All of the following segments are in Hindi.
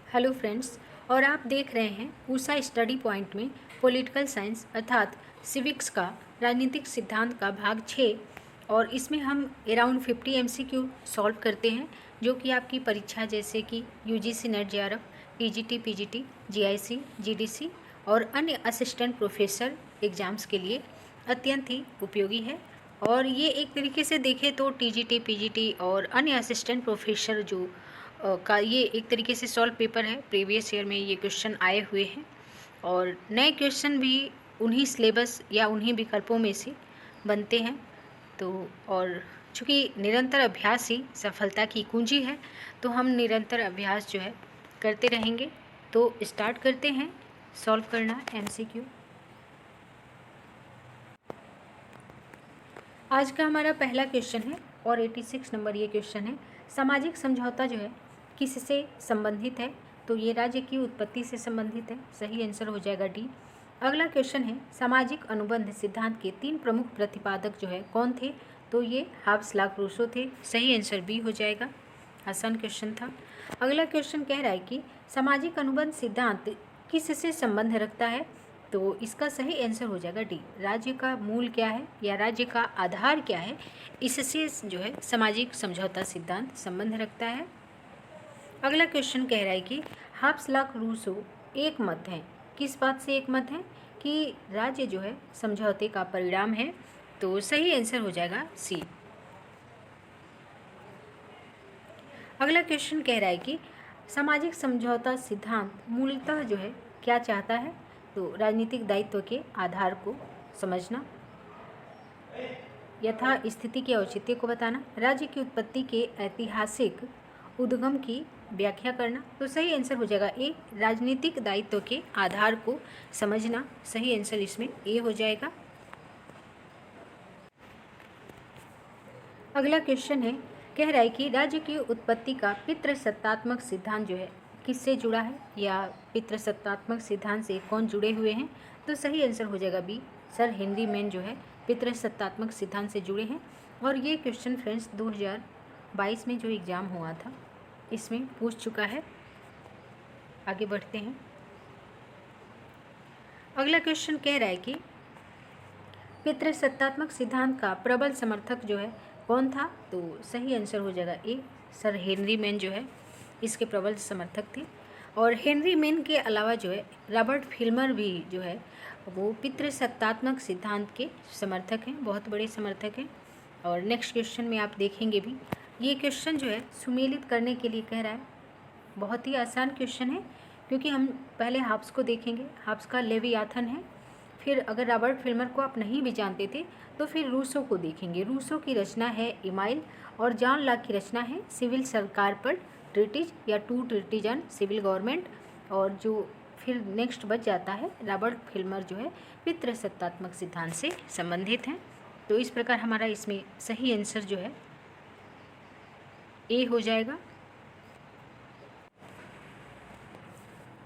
Hello friends. और आप देख रहे हैं ऊषा स्टडी पॉइंट में पॉलिटिकल साइंस अर्थात सिविक्स का राजनीतिक सिद्धांत का भाग 6। और इसमें हम अराउंड 50 MCQ सॉल्व करते हैं, जो कि आपकी परीक्षा जैसे कि UGC net JRF, TGT PGT, GIC GDC और अन्य असिस्टेंट प्रोफेसर एग्ज़ाम्स के लिए अत्यंत ही उपयोगी है। और ये एक तरीके से देखें तो TGT PGT और अन्य असिस्टेंट प्रोफेसर जो का ये एक तरीके से सॉल्व पेपर है। प्रीवियस ईयर में ये क्वेश्चन आए हुए हैं और नए क्वेश्चन भी उन्हीं सिलेबस या उन्हीं विकल्पों में से बनते हैं। तो और चूँकि निरंतर अभ्यास ही सफलता की कुंजी है, तो हम निरंतर अभ्यास जो है करते रहेंगे। तो स्टार्ट करते हैं सॉल्व करना MCQ। आज का हमारा पहला क्वेश्चन है और 86 नंबर ये क्वेश्चन है। सामाजिक समझौता जो है किससे संबंधित है? तो ये राज्य की उत्पत्ति से संबंधित है। सही आंसर हो जाएगा डी। अगला क्वेश्चन है, सामाजिक अनुबंध सिद्धांत के 3 प्रमुख प्रतिपादक जो है कौन थे? तो ये हाब्स लाक रूसो थे। सही आंसर बी हो जाएगा। आसान क्वेश्चन था। अगला क्वेश्चन कह रहा है कि सामाजिक अनुबंध सिद्धांत किससे संबंध रखता है? तो इसका सही आंसर हो जाएगा डी। राज्य का मूल क्या है या राज्य का आधार क्या है, इससे जो है सामाजिक समझौता सिद्धांत संबंध रखता है। अगला क्वेश्चन कह रहा है कि हाब्स लाक रूसो एक मत है। किस बात से एक मत है? कि राज्य जो है समझौते का परिणाम है। तो सही आंसर हो जाएगा सी। अगला क्वेश्चन कह रहा है कि सामाजिक समझौता सिद्धांत मूलतः जो है क्या चाहता है? तो राजनीतिक दायित्व के आधार को समझना, यथा स्थिति के औचित्य को बताना, राज्य की उत्पत्ति के ऐतिहासिक उद्गम की व्याख्या करना। तो सही आंसर हो जाएगा ए, राजनीतिक दायित्व के आधार को समझना। सही आंसर इसमें ए हो जाएगा। अगला क्वेश्चन है, कह रहा है कि राज्य की उत्पत्ति का पितृसत्तात्मक सिद्धांत जो है किससे जुड़ा है या पितृसत्तात्मक सिद्धांत से कौन जुड़े हुए हैं? तो सही आंसर हो जाएगा बी, सर हेनरी मैन जो है पितृसत्तात्मक सिद्धांत से जुड़े हैं। और ये क्वेश्चन फ्रेंड्स 2022 में जो एग्ज़ाम हुआ था इसमें पूछ चुका है। आगे बढ़ते हैं। अगला क्वेश्चन कह रहा है कि पितृसत्तात्मक सिद्धांत का प्रबल समर्थक जो है कौन था? तो सही आंसर हो जाएगा ए, सर हेनरी मैन जो है इसके प्रबल समर्थक थे। और हेनरी मैन के अलावा जो है रॉबर्ट फिल्मर भी जो है वो पितृसत्तात्मक सिद्धांत के समर्थक हैं, बहुत बड़े समर्थक हैं। और नेक्स्ट क्वेश्चन में आप देखेंगे भी ये क्वेश्चन जो है सुमेलित करने के लिए कह रहा है। बहुत ही आसान क्वेश्चन है, क्योंकि हम पहले हाब्स को देखेंगे। हाब्स का लेवियाथन है, फिर अगर रॉबर्ट फिल्मर को आप नहीं भी जानते थे तो फिर रूसो को देखेंगे। रूसो की रचना है इमाइल और जॉन लॉक की रचना है सिविल सरकार पर ट्रीटीज या two treatise on civil government. और जो फिर नेक्स्ट बच जाता है रॉबर्ट फिल्मर जो है पितृसत्तात्मक सिद्धांत से संबंधित हैं। तो इस प्रकार हमारा इसमें सही आंसर जो है ए हो जाएगा।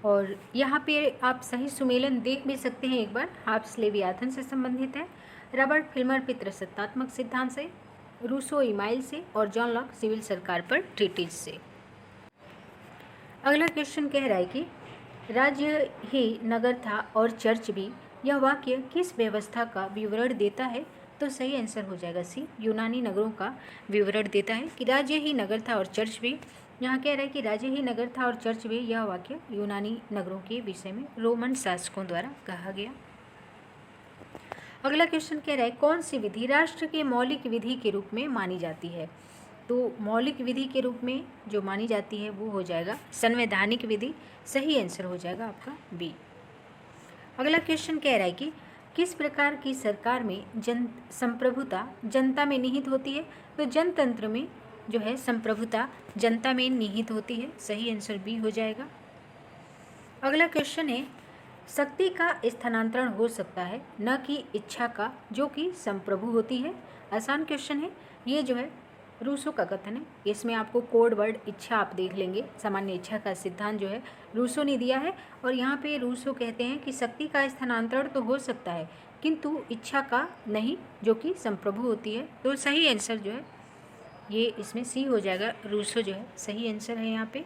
और यहाँ पे आप सही सुमेलन देख भी सकते हैं एक बार। हाब्स लेवियाथन से संबंधित है, रॉबर्ट फिल्मर पितृसत्तात्मक सिद्धांत से, रूसो इमाइल से और जॉन लॉक सिविल सरकार पर ट्रीटीज से। अगला क्वेश्चन कह रहा है कि राज्य ही नगर था और चर्च भी, यह वाक्य किस व्यवस्था का विवरण देता है? तो सही आंसर हो जाएगा सी, यूनानी नगरों का विवरण देता है कि राज्य ही नगर था और चर्च भी। यहाँ कह रहा है कि राज्य ही नगर था और चर्च भी, यह वाक्य यूनानी नगरों के विषय में रोमन शासकों द्वारा कहा गया। अगला क्वेश्चन कह रहा है, कौन सी विधि राष्ट्र के मौलिक विधि के रूप में मानी जाती है? तो मौलिक विधि के रूप में जो मानी जाती है वो हो जाएगा संवैधानिक विधि। सही आंसर हो जाएगा आपका बी। अगला क्वेश्चन कह रहा है कि किस प्रकार की सरकार में संप्रभुता जनता में निहित होती है? तो जनतंत्र में जो है संप्रभुता जनता में निहित होती है। सही आंसर बी हो जाएगा। अगला क्वेश्चन है, शक्ति का स्थानांतरण हो सकता है न कि इच्छा का, जो कि संप्रभु होती है। आसान क्वेश्चन है, ये जो है रूसो का कथन है। इसमें आपको कोड वर्ड इच्छा आप देख लेंगे। सामान्य इच्छा का सिद्धांत जो है रूसो ने दिया है। और यहाँ पे रूसो कहते हैं कि शक्ति का स्थानांतरण तो हो सकता है किंतु इच्छा का नहीं, जो कि संप्रभु होती है। तो सही आंसर जो है ये इसमें सी हो जाएगा। रूसो जो है सही आंसर है यहाँ पे।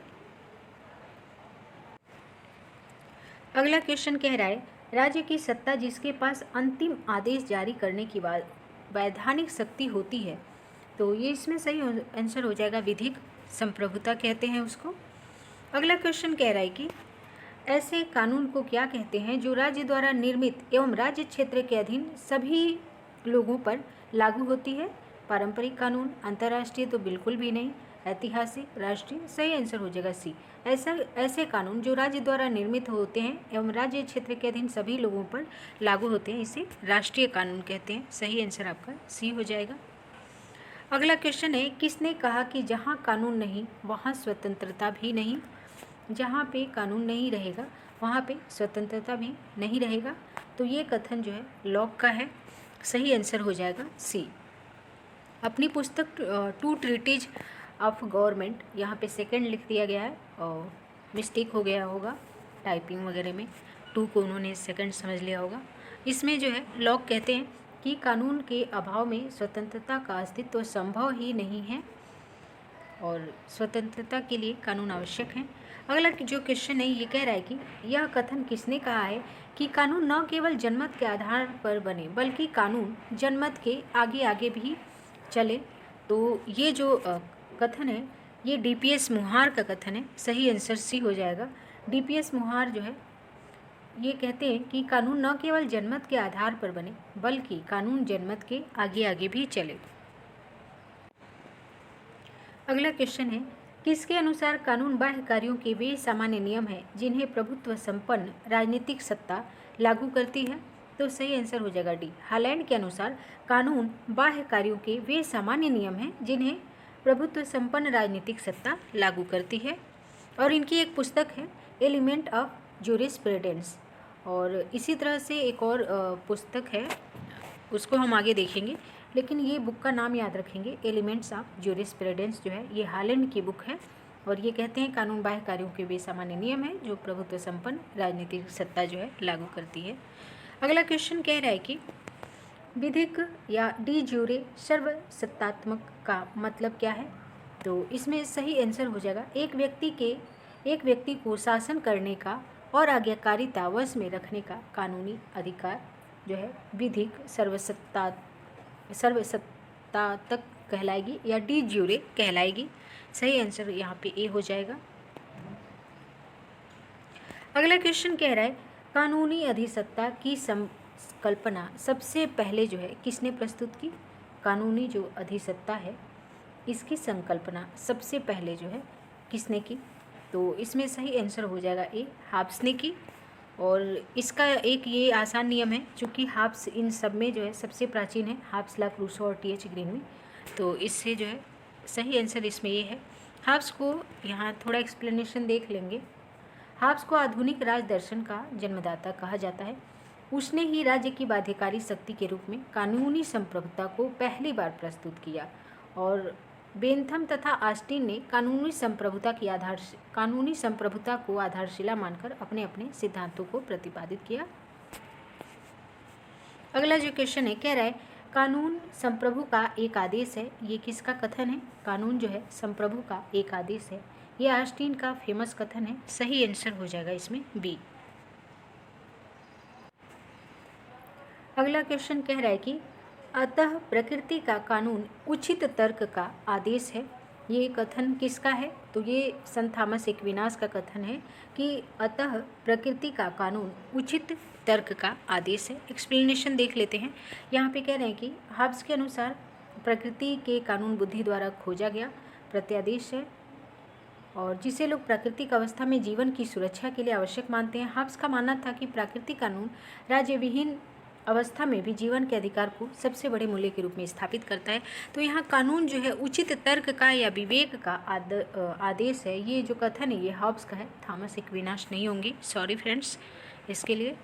अगला क्वेश्चन कह रहा है, राज्य की सत्ता जिसके पास अंतिम आदेश जारी करने की बाद वैधानिक शक्ति होती है, तो ये इसमें सही आंसर हो जाएगा, विधिक संप्रभुता कहते हैं उसको। अगला क्वेश्चन कह रहा है कि ऐसे कानून को क्या कहते हैं जो राज्य द्वारा निर्मित एवं राज्य क्षेत्र के अधीन सभी लोगों पर लागू होती है। पारंपरिक कानून, अंतर्राष्ट्रीय तो बिल्कुल भी नहीं, ऐतिहासिक, राष्ट्रीय, सही आंसर हो जाएगा सी। ऐसे कानून जो राज्य द्वारा निर्मित होते हैं एवं राज्य क्षेत्र के अधीन सभी लोगों पर लागू होते हैं, इसे राष्ट्रीय कानून कहते हैं। सही आंसर आपका सी हो जाएगा। अगला क्वेश्चन है, किसने कहा कि जहाँ कानून नहीं वहाँ स्वतंत्रता भी नहीं। जहाँ पे कानून नहीं रहेगा वहाँ पे स्वतंत्रता भी नहीं रहेगा, तो ये कथन जो है लॉक का है। सही आंसर हो जाएगा सी। अपनी पुस्तक टू ट्रीटीज ऑफ गवर्नमेंट, यहाँ पे सेकंड लिख दिया गया है और मिस्टेक हो गया होगा टाइपिंग वगैरह में, टू को उन्होंने सेकंड समझ लिया होगा। इसमें जो है लॉक कहते हैं कि कानून के अभाव में स्वतंत्रता का अस्तित्व संभव ही नहीं है और स्वतंत्रता के लिए कानून आवश्यक है। अगला जो क्वेश्चन है ये कह रहा है कि यह कथन किसने कहा है कि कानून न केवल जनमत के आधार पर बने बल्कि कानून जनमत के आगे आगे भी चले। तो ये जो कथन है ये डीपीएस मुहार का कथन है। सही आंसर सी हो जाएगा। डीपीएस मुहार जो है ये कहते हैं कि कानून न केवल जनमत के आधार पर बने बल्कि कानून जनमत के आगे आगे भी चले। अगला क्वेश्चन है, किसके अनुसार कानून बाह्य कार्यों के वे सामान्य नियम हैं जिन्हें प्रभुत्व संपन्न राजनीतिक सत्ता लागू करती है। तो सही आंसर हो जाएगा डी। हालैंड के अनुसार कानून बाह्य कार्यों के वे सामान्य नियम हैं जिन्हें प्रभुत्व संपन्न राजनीतिक सत्ता लागू करती है। और इनकी एक पुस्तक है एलिमेंट ऑफ जूरिस्प्रूडेंस, और इसी तरह से एक और पुस्तक है उसको हम आगे देखेंगे, लेकिन ये बुक का नाम याद रखेंगे, एलिमेंट्स ऑफ जूरिस्प्रूडेंस जो है ये हालैंड की बुक है। और ये कहते हैं कानून बाह्य कार्यों के वे सामान्य नियम है जो प्रभुत्व संपन्न राजनीतिक सत्ता जो है लागू करती है। अगला क्वेश्चन कह रहा है कि विधिक या डी ज्यूरे सर्वसत्तात्मक का मतलब क्या है। तो इसमें सही आंसर हो जाएगा, एक व्यक्ति को शासन करने का और आज्ञाकारिता वश में रखने का कानूनी अधिकार जो है विधिक सर्वसत्तात्मक कहलाएगी या डी ज्यूरे कहलाएगी। सही आंसर यहाँ पे ए हो जाएगा। अगला क्वेश्चन कह रहा है, कानूनी अधिसत्ता की संकल्पना सबसे पहले जो है किसने प्रस्तुत की। कानूनी जो अधिसत्ता है इसकी संकल्पना सबसे पहले जो है किसने की। तो इसमें सही आंसर हो जाएगा ए, हाब्स ने की। और इसका एक ये आसान नियम है, चूँकि हाब्स इन सब में जो है सबसे प्राचीन है, हाब्स, ला, क्रूसो और टी एच ग्रीनवी। तो इससे जो है सही आंसर इसमें ये है। हाब्स को यहाँ थोड़ा एक्सप्लेनेशन देख लेंगे। हाब्स को आधुनिक राज दर्शन का जन्मदाता कहा जाता है। उसने ही राज्य की बाध्यकारी शक्ति के रूप में कानूनी संप्रभुता को पहली बार प्रस्तुत किया और बेंथम तथा ऑस्टिन ने कानूनी संप्रभुता को आधारशिला मानकर अपने अपने सिद्धांतों को प्रतिपादित किया। अगला जो क्वेश्चन है कह रहा है, कानून संप्रभु का एक आदेश है, ये किसका कथन है। कानून जो है संप्रभु का एक आदेश है, ये ऑस्टिन का फेमस कथन है। सही आंसर हो जाएगा इसमें बी। अगला क्वेश्चन कह रहा है कि अतः प्रकृति का कानून उचित तर्क का आदेश है, ये कथन किसका है। तो ये सन थॉमस एक्विनास का कथन है कि अतः प्रकृति का कानून उचित तर्क का आदेश है। एक्सप्लेनेशन देख लेते हैं। यहाँ पे कह रहे हैं कि हाब्स के अनुसार प्रकृति के कानून बुद्धि द्वारा खोजा गया प्रत्यादेश है और जिसे लोग प्राकृतिक अवस्था में जीवन की सुरक्षा के लिए आवश्यक मानते हैं। हाब्स का मानना था कि प्राकृतिक कानून राज्य विहीन अवस्था में भी जीवन के अधिकार को सबसे बड़े मूल्य के रूप में स्थापित करता है। तो यहाँ कानून जो है उचित तर्क का या विवेक का आदेश है, ये जो कथन है ये हाब्स का है, थॉमस एक्विनास नहीं होंगे, सॉरी फ्रेंड्स इसके लिए।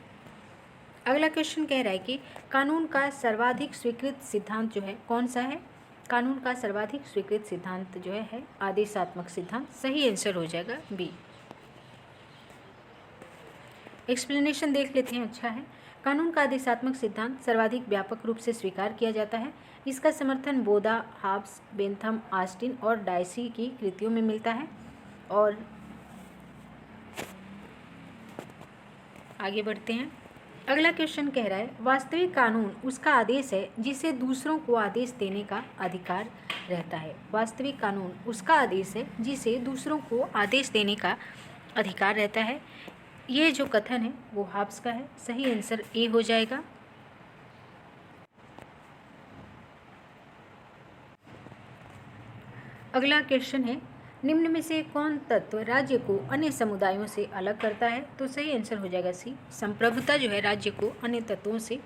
अगला क्वेश्चन कह रहा है कि कानून का सर्वाधिक स्वीकृत सिद्धांत जो है कौन सा है। कानून का सर्वाधिक स्वीकृत सिद्धांत जो है आदेशात्मक सिद्धांत। सही आंसर हो जाएगा बी। एक्सप्लेनेशन देख लेते हैं। अच्छा है, कानून का आदेशात्मक सिद्धांत सर्वाधिक व्यापक रूप से स्वीकार किया जाता है। इसका समर्थन बोदा, हाब्स, बेंथम, ऑस्टिन और डायसी की कृतियों में मिलता है और आगे बढ़ते हैं। अगला क्वेश्चन कह रहा है वास्तविक कानून उसका आदेश है जिसे दूसरों को आदेश देने का अधिकार रहता है। वास्तविक कानून उसका आदेश है जिसे दूसरों को आदेश देने का अधिकार रहता है। ये जो कथन है वो हाब्स का है। सही आंसर ए हो जाएगा। अगला क्वेश्चन है निम्न में से कौन तत्व राज्य को अन्य समुदायों से अलग करता है? तो सही आंसर हो जाएगा सी। संप्रभुता जो है राज्य को अन्य तत्वों से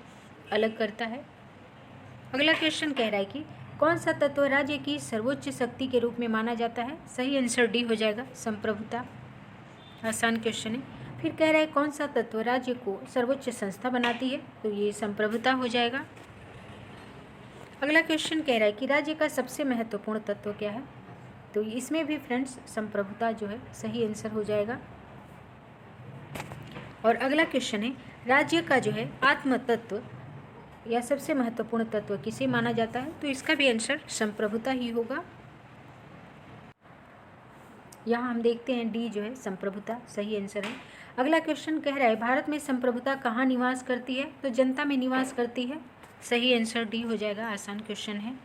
अलग करता है। अगला क्वेश्चन कह रहा है कि कौन सा तत्व राज्य की सर्वोच्च शक्ति के रूप में माना जाता है? सही आंसर डी हो जाएगा, संप्रभुता। आसान क्वेश्चन है। फिर कह रहा है कौन सा तत्व राज्य को सर्वोच्च संस्था बनाती है? तो ये संप्रभुता हो जाएगा। अगला क्वेश्चन कह रहा है कि राज्य का सबसे महत्वपूर्ण तत्व क्या है? तो इसमें भी फ्रेंड्स संप्रभुता जो है सही आंसर हो जाएगा। और अगला क्वेश्चन है राज्य का जो है आत्म तत्व या सबसे महत्वपूर्ण तत्व किसे माना जाता है? तो इसका भी आंसर संप्रभुता ही होगा। यहाँ हम देखते हैं डी जो है संप्रभुता सही आंसर है। अगला क्वेश्चन कह रहा है भारत में संप्रभुता कहाँ निवास करती है? तो जनता में निवास करती है। सही आंसर डी हो जाएगा। आसान क्वेश्चन है।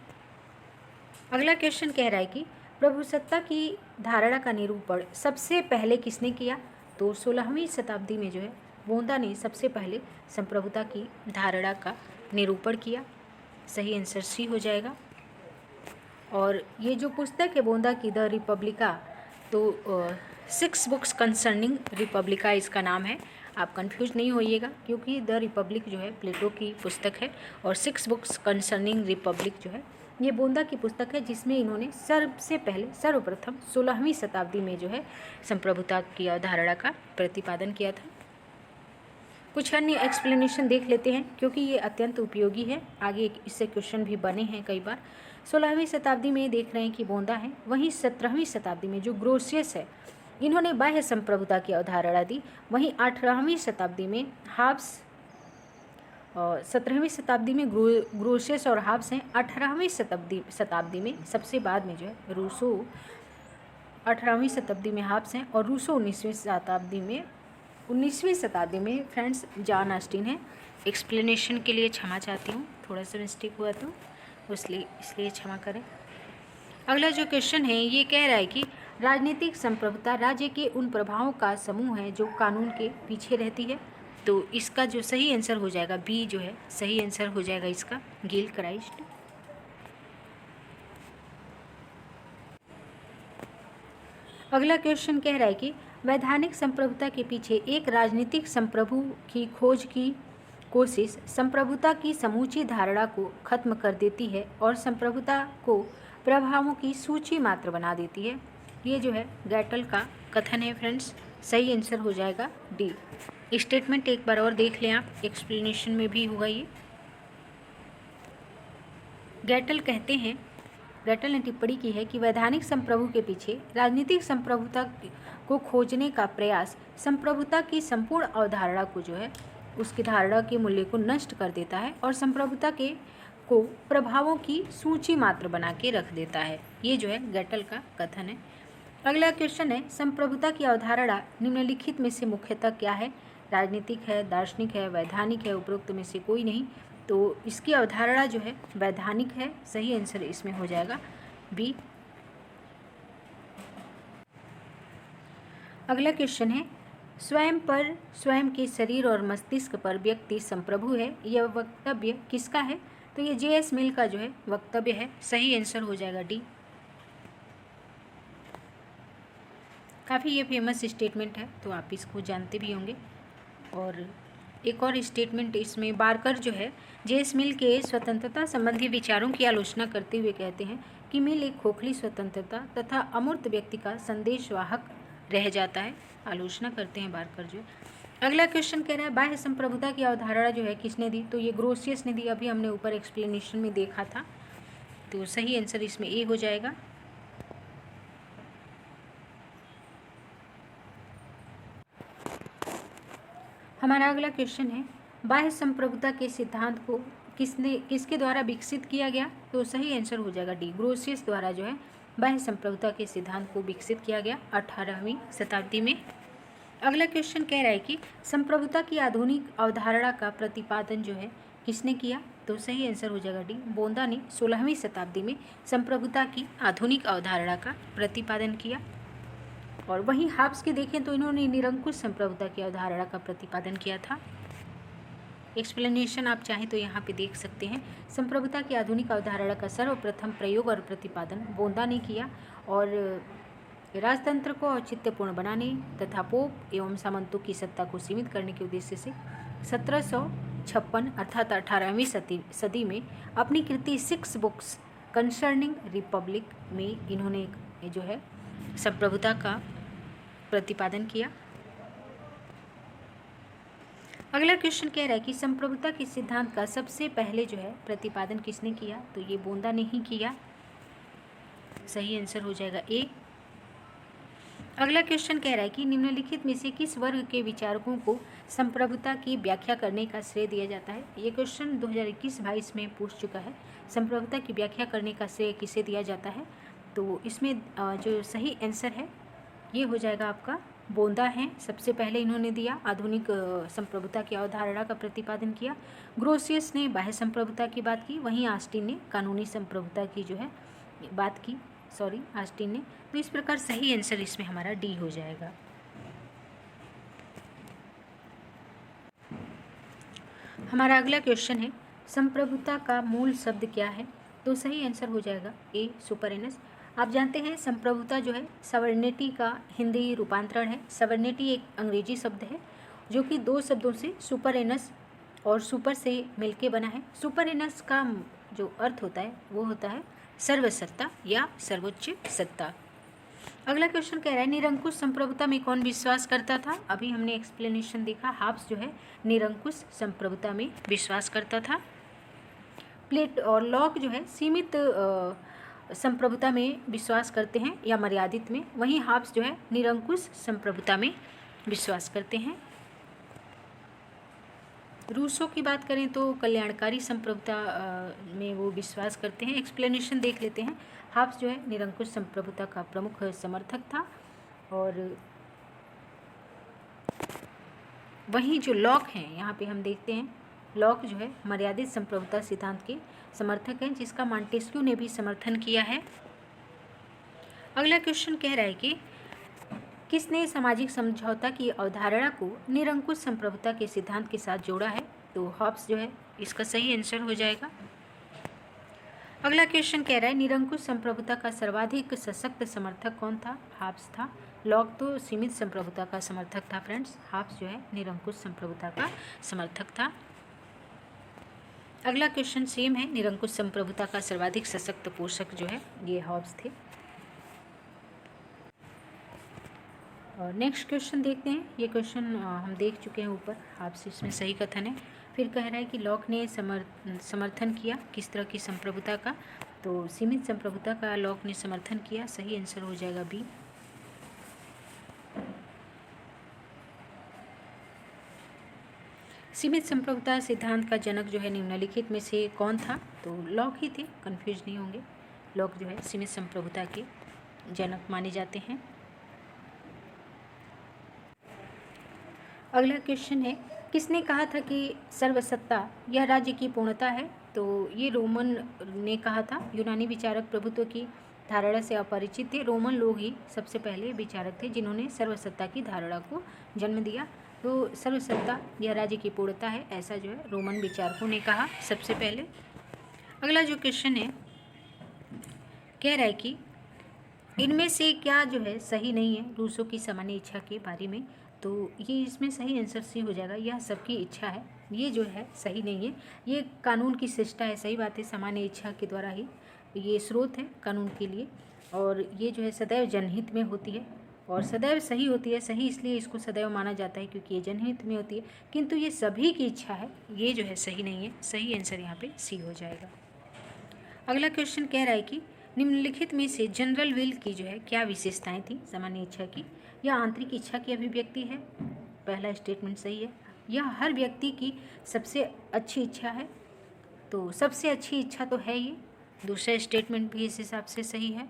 अगला क्वेश्चन कह रहा है कि प्रभुसत्ता की धारणा का निरूपण सबसे पहले किसने किया? तो 16वीं शताब्दी में जो है बोंदा ने सबसे पहले संप्रभुता की धारणा का निरूपण किया। सही आंसर सी हो जाएगा। और ये जो पुस्तक है बोंदा की द रिपब्लिका, तो 6 बुक्स कंसर्निंग रिपब्लिका इसका नाम है। आप कंफ्यूज नहीं होइएगा क्योंकि द रिपब्लिक जो है प्लेटो की पुस्तक है और 6 बुक्स कंसर्निंग रिपब्लिक जो है ये बोंदा की पुस्तक है जिसमें इन्होंने सर्वप्रथम 16वीं शताब्दी में जो है संप्रभुता की अवधारणा का प्रतिपादन किया था। कुछ अन्य एक्सप्लेनेशन देख लेते हैं क्योंकि ये अत्यंत उपयोगी है। आगे इससे क्वेश्चन भी बने हैं कई बार। 16वीं शताब्दी में देख रहे हैं कि बोंदा है। वहीं 17वीं शताब्दी में जो ग्रोसियस है इन्होंने बाह्य संप्रभुता की अवधारणा दी। वहीं 18वीं शताब्दी में हाब्स और 17वीं शताब्दी में ग्रोसियस और हाब्स हैं। 18वीं शताब्दी में सबसे बाद में जो है रूसो 18वीं शताब्दी में हाब्स हैं और रूसो 19वीं शताब्दी में फ्रेंड्स जॉन ऑस्टिन है। एक्सप्लेनेशन के लिए क्षमा चाहती हूँ, थोड़ा सा मिस्टेक हुआ तो इसलिए क्षमा करें। अगला जो क्वेश्चन है ये कह रहा है कि राजनीतिक संप्रभुता राज्य के उन प्रभावों का समूह है जो कानून के पीछे रहती है। तो इसका जो सही आंसर हो जाएगा बी जो है सही आंसर हो जाएगा इसका, गिल क्राइस्ट। अगला क्वेश्चन कह रहा है कि वैधानिक संप्रभुता के पीछे एक राजनीतिक संप्रभु की खोज की कोशिश संप्रभुता की समूची धारणा को खत्म कर देती है और संप्रभुता को प्रभावों की सूची मात्र बना देती है। ये जो है गैटल का कथन है फ्रेंड्स। सही आंसर हो जाएगा डी। स्टेटमेंट एक बार और देख लें आप, एक्सप्लेनेशन में भी होगा ये। गैटल कहते हैं, गैटल ने टिप्पणी की है कि वैधानिक संप्रभु के पीछे राजनीतिक संप्रभुता को खोजने का प्रयास संप्रभुता की संपूर्ण अवधारणा को जो है उसकी धारणा के मूल्य को नष्ट कर देता है और संप्रभुता को प्रभावों की सूची मात्र बना के रख देता है। ये जो है गैटल का कथन है। अगला क्वेश्चन है संप्रभुता की अवधारणा निम्नलिखित में से मुख्यतः क्या है? राजनीतिक है, दार्शनिक है, वैधानिक है, उपरोक्त में से कोई नहीं। तो इसकी अवधारणा जो है वैधानिक है। सही आंसर इसमें हो जाएगा बी। अगला क्वेश्चन है स्वयं के शरीर और मस्तिष्क पर व्यक्ति संप्रभु है। यह वक्तव्य किसका है? तो ये J.S. मिल का जो है वक्तव्य है। सही आंसर हो जाएगा डी। काफ़ी ये फेमस स्टेटमेंट है तो आप इसको जानते भी होंगे। और एक और स्टेटमेंट इसमें बारकर जो है J.S. मिल के स्वतंत्रता संबंधी विचारों की आलोचना करते हुए कहते हैं कि मिल एक खोखली स्वतंत्रता तथा अमूर्त व्यक्ति का संदेशवाहक रह जाता है। आलोचना करते हैं बारकर जो है। अगला क्वेश्चन कह रहा है बाह्य संप्रभुता की अवधारणा जो है किसने दी? तो ये ग्रोसियस ने दी। अभी हमने ऊपर एक्सप्लेनेशन में देखा था। तो सही आंसर इसमें ए हो जाएगा। हमारा अगला क्वेश्चन है बाह्य संप्रभुता के सिद्धांत को किसके द्वारा विकसित किया गया? तो सही आंसर हो जाएगा डी। ग्रोसियस द्वारा जो है बाह्य संप्रभुता के सिद्धांत को विकसित किया गया 18वीं शताब्दी में। अगला क्वेश्चन कह रहा है कि संप्रभुता की आधुनिक अवधारणा का प्रतिपादन जो है किसने किया, तो सही आंसर हो जाएगा डी, बोंदा ने 16वीं शताब्दी में संप्रभुता की आधुनिक अवधारणा का प्रतिपादन किया। और वहीं हाब्स की देखें तो इन्होंने निरंकुश संप्रभुता की अवधारणा का प्रतिपादन किया था। एक्सप्लेनेशन आप चाहें तो यहाँ पे देख सकते हैं। संप्रभुता की आधुनिक अवधारणा का सर्वप्रथम प्रयोग और प्रतिपादन बोंदा ने किया और राजतंत्र को औचित्यपूर्ण बनाने तथा पोप एवं सामंतों की सत्ता को सीमित करने के उद्देश्य से 1756 अर्थात 18वीं सदी में अपनी कृति 6 बुक्स कंसर्निंग रिपब्लिक में इन्होंने जो है संप्रभुता का प्रतिपादन किया। अगला क्वेश्चन कह रहा है कि संप्रभुता के सिद्धांत का सबसे पहले जो है प्रतिपादन किसने किया, तो ये बोंदा ने ही किया। सही आंसर हो जाएगा ए। अगला क्वेश्चन कह रहा है कि निम्नलिखित में से किस वर्ग के विचारकों को संप्रभुता की व्याख्या करने का श्रेय दिया जाता है। ये क्वेश्चन 2021-22 में पूछ चुका है। संप्रभुता की व्याख्या करने का श्रेय किसे दिया जाता है, तो इसमें जो सही आंसर है ये हो जाएगा आपका बोंदा हैं। सबसे पहले इन्होंने दिया, आधुनिक संप्रभुता की अवधारणा का प्रतिपादन किया। ग्रोसियस ने बाह्य संप्रभुता की बात की, वहीं ऑस्टिन ने कानूनी संप्रभुता की जो है बात की, ऑस्टिन ने। तो इस प्रकार सही आंसर इसमें हमारा डी हो जाएगा। हमारा अगला क्वेश्चन है संप्रभुता का मूल शब्द क्या है, तो सही आंसर हो जाएगा ए, सुपरएनस। आप जानते हैं संप्रभुता जो है सवर्निटी का हिंदी रूपांतरण है। सवर्निटी एक अंग्रेजी शब्द है जो कि 2 शब्दों से सुपरएनस और सुपर से मिलके बना है। सुपरएनस का जो अर्थ होता है वो होता है सर्वसत्ता या सर्वोच्च सत्ता। अगला क्वेश्चन कह रहा है निरंकुश संप्रभुता में कौन विश्वास करता था। अभी हमने एक्सप्लेनेशन देखा, हाब्स जो है निरंकुश संप्रभुता में विश्वास करता था। प्लेट और लॉक जो है सीमित संप्रभुता में विश्वास करते हैं या मर्यादित में, वहीं हाब्स जो है निरंकुश संप्रभुता में विश्वास करते हैं। रूसो की बात करें तो कल्याणकारी संप्रभुता में वो विश्वास करते हैं। एक्सप्लेनेशन देख लेते हैं। हाब्स जो है निरंकुश संप्रभुता का प्रमुख समर्थक था और वहीं जो लॉक हैं यहाँ पे हम देखते हैं, लॉक जो है मर्यादित संप्रभुता सिद्धांत के समर्थक हैं, जिसका मॉन्टेस्क्यू ने भी समर्थन किया है। अगला क्वेश्चन कह रहा है कि किसने सामाजिक समझौता की अवधारणा को निरंकुश संप्रभुता के सिद्धांत के साथ जोड़ा है, तो हॉब्स जो है इसका सही आंसर हो जाएगा। अगला क्वेश्चन कह रहा है निरंकुश संप्रभुता का सर्वाधिक सशक्त समर्थक कौन था, हाब्स था। लॉक तो सीमित संप्रभुता का समर्थक था फ्रेंड्स, हाब्स जो है निरंकुश संप्रभुता का समर्थक था। अगला क्वेश्चन सेम है, निरंकुश संप्रभुता का सर्वाधिक सशक्त पोषक जो है ये हॉब्स थे। और नेक्स्ट क्वेश्चन देखते हैं। ये क्वेश्चन हम देख चुके हैं ऊपर, हाब्स इसमें सही कथन है। फिर कह रहा है कि लॉक ने समर्थन किया किस तरह की संप्रभुता का, तो सीमित संप्रभुता का लॉक ने समर्थन किया। सही आंसर हो जाएगा बी। सीमित संप्रभुता सिद्धांत का जनक जो है निम्नलिखित में से कौन था, तो लॉक ही थे, कंफ्यूज नहीं होंगे। लॉक जो है सीमित संप्रभुता के जनक माने जाते हैं। अगला क्वेश्चन है किसने कहा था कि सर्वसत्ता यह राज्य की पूर्णता है, तो ये रोमन ने कहा था। यूनानी विचारक प्रभुत्व की धारणा से अपरिचित थे। रोमन लोग ही सबसे पहले विचारक थे जिन्होंने सर्वसत्ता की धारणा को जन्म दिया। तो सर्वसत्ता यह राज्य की पूर्णता है, ऐसा जो है रोमन विचारकों ने कहा सबसे पहले। अगला जो क्वेश्चन है कह रहा है कि इनमें से क्या जो है सही नहीं है रूसों की सामान्य इच्छा के बारे में, तो ये इसमें सही आंसर सी हो जाएगा। यह सबकी इच्छा है, ये जो है सही नहीं है। ये कानून की शिष्टा है, सही बात है, सामान्य इच्छा के द्वारा ही ये स्रोत है कानून के लिए, और ये जो है सदैव जनहित में होती है और सदैव सही होती है। सही इसलिए इसको सदैव माना जाता है क्योंकि ये जनहित में होती है, किंतु ये सभी की इच्छा है, ये जो है सही नहीं है। सही आंसर यहाँ पे सी हो जाएगा। अगला क्वेश्चन कह रहा है कि निम्नलिखित में से जनरल विल की जो है क्या विशेषताएं थी, सामान्य इच्छा की। यह आंतरिक इच्छा की अभिव्यक्ति है, पहला स्टेटमेंट सही है। यह हर व्यक्ति की सबसे अच्छी इच्छा है, तो सबसे अच्छी इच्छा तो है ये, दूसरा स्टेटमेंट भी इस हिसाब से सही है।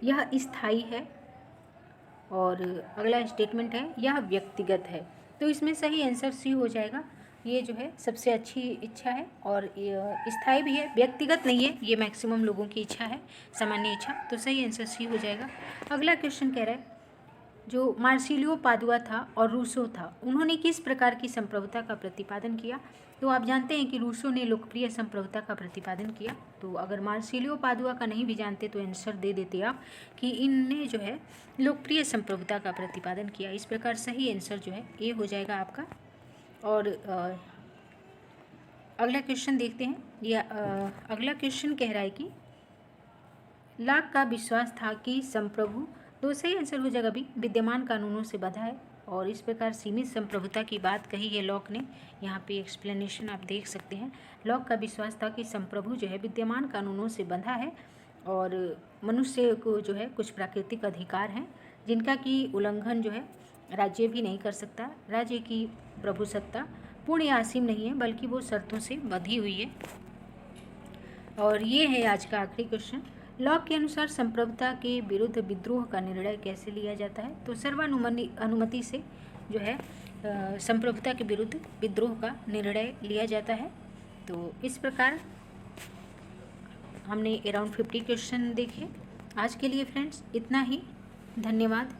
यह स्थायी है, और अगला स्टेटमेंट है यह व्यक्तिगत है, तो इसमें सही आंसर सी हो जाएगा। ये जो है सबसे अच्छी इच्छा है और ये स्थायी भी है, व्यक्तिगत नहीं है, ये मैक्सिमम लोगों की इच्छा है, सामान्य इच्छा, तो सही आंसर सी हो जाएगा। अगला क्वेश्चन कह रहा है जो मार्सिलियो पादुआ था और रूसो था, उन्होंने किस प्रकार की संप्रभुता का प्रतिपादन किया। तो आप जानते हैं कि रूसो ने लोकप्रिय संप्रभुता का प्रतिपादन किया। तो अगर मार्सिलियो पादुआ का नहीं भी जानते तो आंसर दे देते आप कि इनने जो है लोकप्रिय संप्रभुता का प्रतिपादन किया। इस प्रकार सही आंसर जो है ए हो जाएगा आपका। और अगला क्वेश्चन देखते हैं। अगला क्वेश्चन कह रहा है कि लॉक का विश्वास था कि संप्रभु, तो सही आंसर हो जाएगा भी, विद्यमान कानूनों से बंधा है। और इस प्रकार सीमित संप्रभुता की बात कही है लॉक ने, यहाँ पे एक्सप्लेनेशन आप देख सकते हैं। लॉक का विश्वास था कि संप्रभु जो है विद्यमान कानूनों से बंधा है और मनुष्य को जो है कुछ प्राकृतिक अधिकार हैं जिनका कि उल्लंघन जो है राज्य भी नहीं कर सकता। राज्य की प्रभुसत्ता पूर्ण या असीम नहीं है बल्कि वो शर्तों से बंधी हुई है। और ये है आज का आखिरी क्वेश्चन। लॉक के अनुसार संप्रभुता के विरुद्ध विद्रोह का निर्णय कैसे लिया जाता है। तो सर्वानुमति से जो है संप्रभुता के विरुद्ध विद्रोह का निर्णय लिया जाता है। तो इस प्रकार हमने अराउंड 50 क्वेश्चन देखे। आज के लिए फ्रेंड्स इतना ही, धन्यवाद।